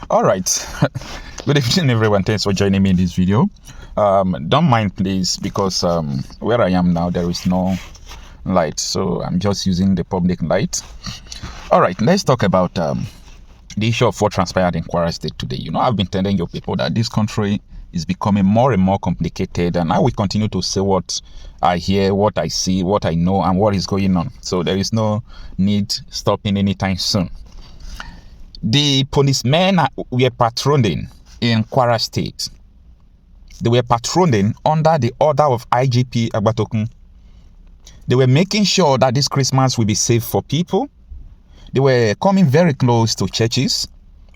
All right. Good evening, everyone. Thanks for joining me in this video. Don't mind, please, because where I am now, there is no light. So I'm just using the public light. All right. Let's talk about the issue of what transpired in Kwara State today. You know, I've been telling you people that this country is becoming more and more complicated, and I will continue to say what I hear, what I see, what I know, and what is going on. So there is no need stopping anytime soon. The policemen were patrolling in Kwara State. They were patrolling under the order of IGP Agbatokun. They were making sure that this Christmas will be safe for people. They were coming very close to churches,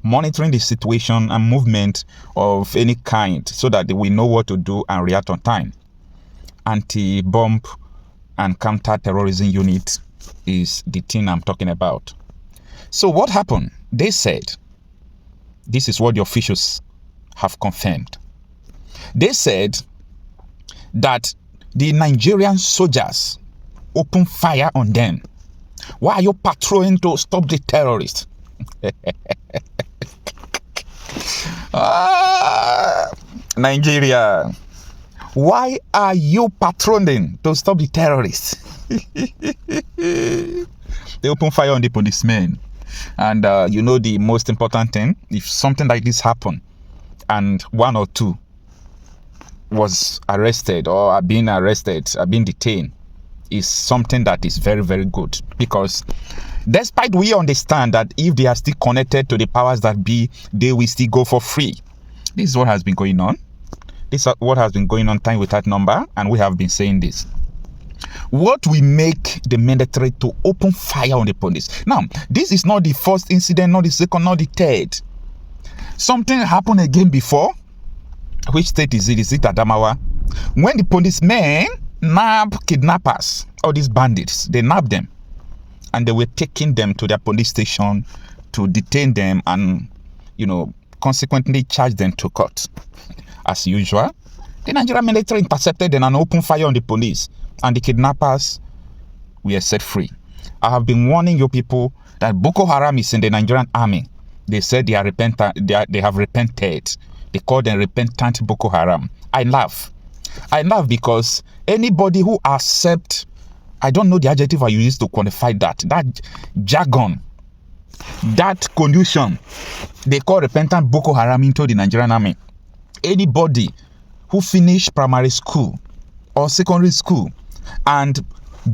monitoring the situation and movement of any kind so that they will know what to do and react on time. Anti-bomb and counter-terrorism unit is the thing I'm talking about. So what happened? They said, this is what the officials have confirmed. They said that the Nigerian soldiers opened fire on them. Why are you patrolling to stop the terrorists? Nigeria, why are you patrolling to stop the terrorists? They opened fire on the policemen. And you know the most important thing, if something like this happened and one or two was arrested or are being detained, is something that is very, very good. Because despite we understand that if they are still connected to the powers that be, they will still go for free. This is what has been going on. This is what has been going on time without number, and we have been saying this. What will make the military to open fire on the police? Now, this is not the first incident, not the second, not the third. Something happened again before. Which state is it? Is it Adamawa? When the policemen nab kidnappers, all these bandits, they nabbed them. And they were taking them to their police station to detain them and, consequently charge them to court. As usual, the Nigerian military intercepted them and opened fire on the police. And the kidnappers were set free. I have been warning you people that Boko Haram is in the Nigerian Army. They said they are repentant. They have repented. They call them repentant Boko Haram. I laugh. I laugh because anybody who accepts, I don't know the adjective I use to quantify that jargon, that condition, they call repentant Boko Haram into the Nigerian Army. Anybody who finished primary school or secondary school and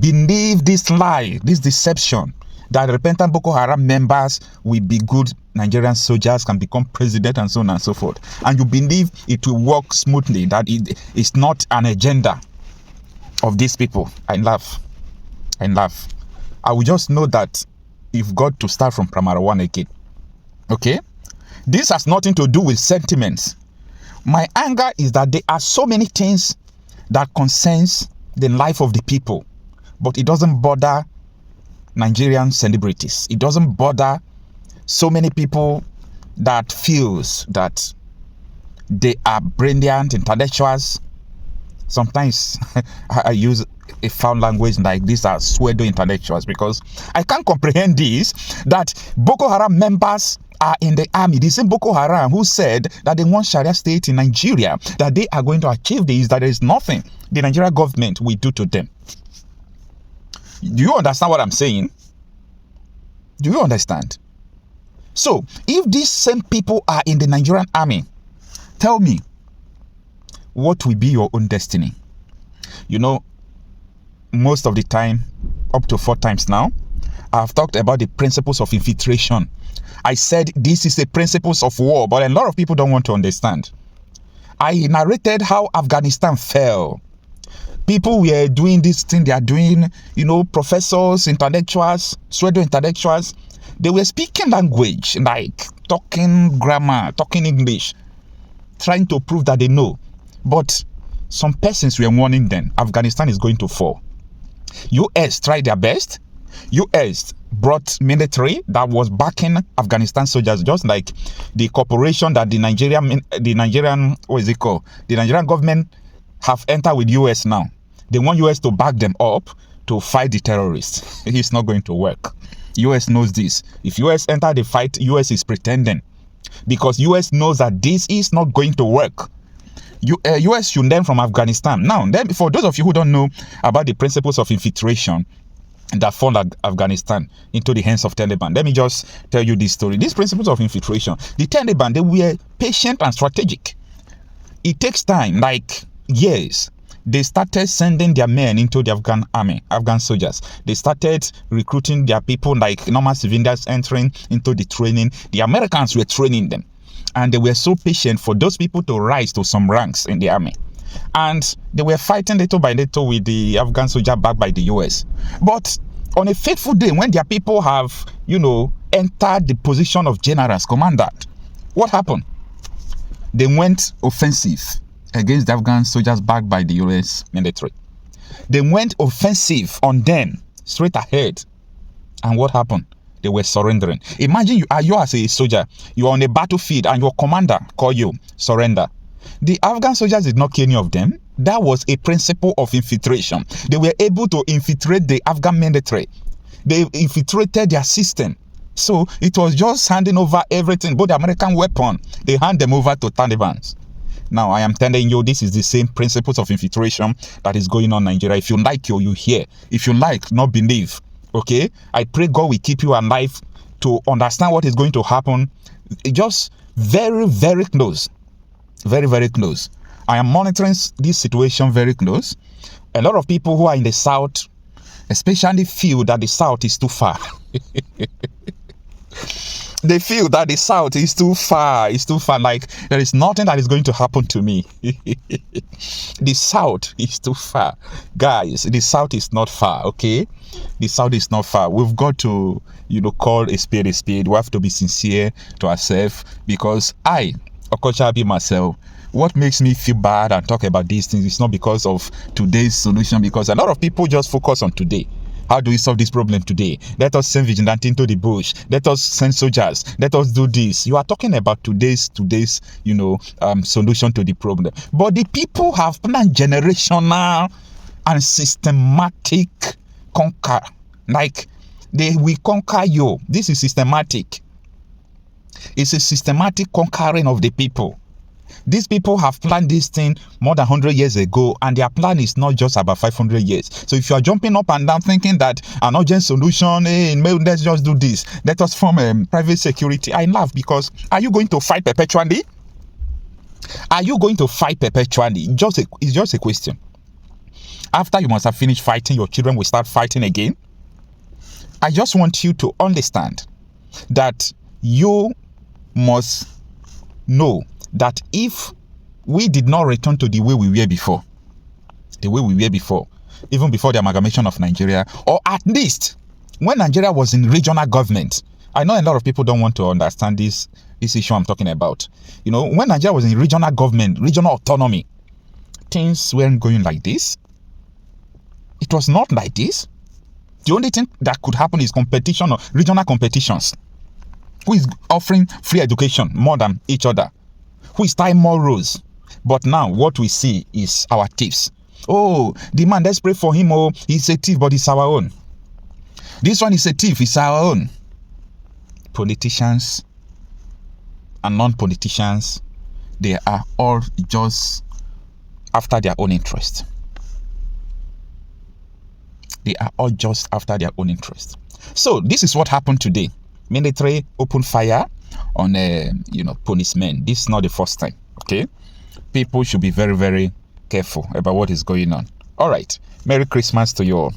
believe this lie, this deception, that repentant Boko Haram members will be good Nigerian soldiers, can become president and so on and so forth, and you believe it will work smoothly, that it is not an agenda of these people, I laugh. I will just know that you've got to start from primary one again. Okay? This has nothing to do with sentiments. My anger is that there are so many things that concerns the life of the people, but it doesn't bother Nigerian celebrities. It doesn't bother so many people that feels that they are brilliant intellectuals. Sometimes I use a foul language like these are pseudo intellectuals, because I can't comprehend this, that Boko Haram members are in the army. The same Boko Haram who said that they want Sharia state in Nigeria, that they are going to achieve this, that there is nothing the Nigerian government will do to them. Do you understand what I'm saying? Do you understand? So, if these same people are in the Nigerian army, tell me, what will be your own destiny? You know, most of the time, up to 4 times now, I've talked about the principles of infiltration. I said this is the principles of war, but a lot of people don't want to understand. I narrated how Afghanistan fell. People were doing this thing they are doing, professors, intellectuals, pseudo intellectuals. They were speaking language, like talking grammar, talking English, trying to prove that they know. But some persons were warning them, Afghanistan is going to fall. US tried their best. US brought military that was backing Afghanistan soldiers, just like the corporation that the Nigerian government have entered with US now. They want US to back them up to fight the terrorists. It's not going to work. US knows this. If US enter the fight, US is pretending. because US knows that this is not going to work. US should learn from Afghanistan. Now, then, for those of you who don't know about the principles of infiltration that fall Afghanistan into the hands of Taliban, let me just tell you this story. These principles of infiltration, the Taliban, they were patient and strategic. It takes time, like years. They started sending their men into the Afghan army, Afghan soldiers. They started recruiting their people, like normal civilians, entering into the training. The Americans were training them. And they were so patient for those people to rise to some ranks in the army. And they were fighting little by little with the Afghan soldier backed by the US. But on a fateful day, when their people have, entered the position of generals, commandant, what happened? They went offensive against the Afghan soldiers backed by the US military. They went offensive on them, straight ahead. And what happened? They were surrendering. Imagine you as a soldier, you are on a battlefield and your commander call you, surrender. The Afghan soldiers did not kill any of them. That was a principle of infiltration. They were able to infiltrate the Afghan military. They infiltrated their system. So it was just handing over everything, both the American weapon, they hand them over to Taliban. Now, I am telling you, this is the same principles of infiltration that is going on in Nigeria. If you like, you hear. If you like, not believe. Okay, I pray God will keep you alive to understand what is going to happen. Just very, very close. Very, very close. I am monitoring this situation very close. A lot of people who are in the south, especially, feel that the south is too far. They feel that the south is too far. It's too far. Like, there is nothing that is going to happen to me. The south is too far. Guys, the south is not far, okay? The south is not far. We've got to, call a spade a spade. We have to be sincere to ourselves, because I, Okochabi myself, what makes me feel bad and talk about these things is not because of today's solution, because a lot of people just focus on today. How do we solve this problem today? Let us send vigilante into the bush. Let us send soldiers. Let us do this. You are talking about today's solution to the problem. But the people have planned generational and systematic conquer. Like, they will conquer you. This is systematic. It's a systematic conquering of the people. These people have planned this thing more than 100 years ago, and their plan is not just about 500 years. So if you are jumping up and down thinking that an urgent solution, let's just do this, let us form private security, I laugh, because are you going to fight perpetually? Are you going to fight perpetually? It's just a question. After you must have finished fighting, your children will start fighting again. I just want you to understand that you must know that if we did not return to the way we were before, even before the amalgamation of Nigeria, or at least when Nigeria was in regional government, I know a lot of people don't want to understand this issue I'm talking about. When Nigeria was in regional government, regional autonomy, things weren't going like this. It was not like this. The only thing that could happen is competition or regional competitions. Who is offering free education more than each other? Who is tying more rules? But now what we see is our thieves. Oh, the man, let's pray for him. Oh, he's a thief, but it's our own. This one is a thief, it's our own. Politicians and non-politicians, they are all just after their own interest. They are all just after their own interest. So this is what happened today. Military opened fire on policemen. This is not the first time. Okay, people should be very, very careful about what is going on. All right, Merry Christmas to you all.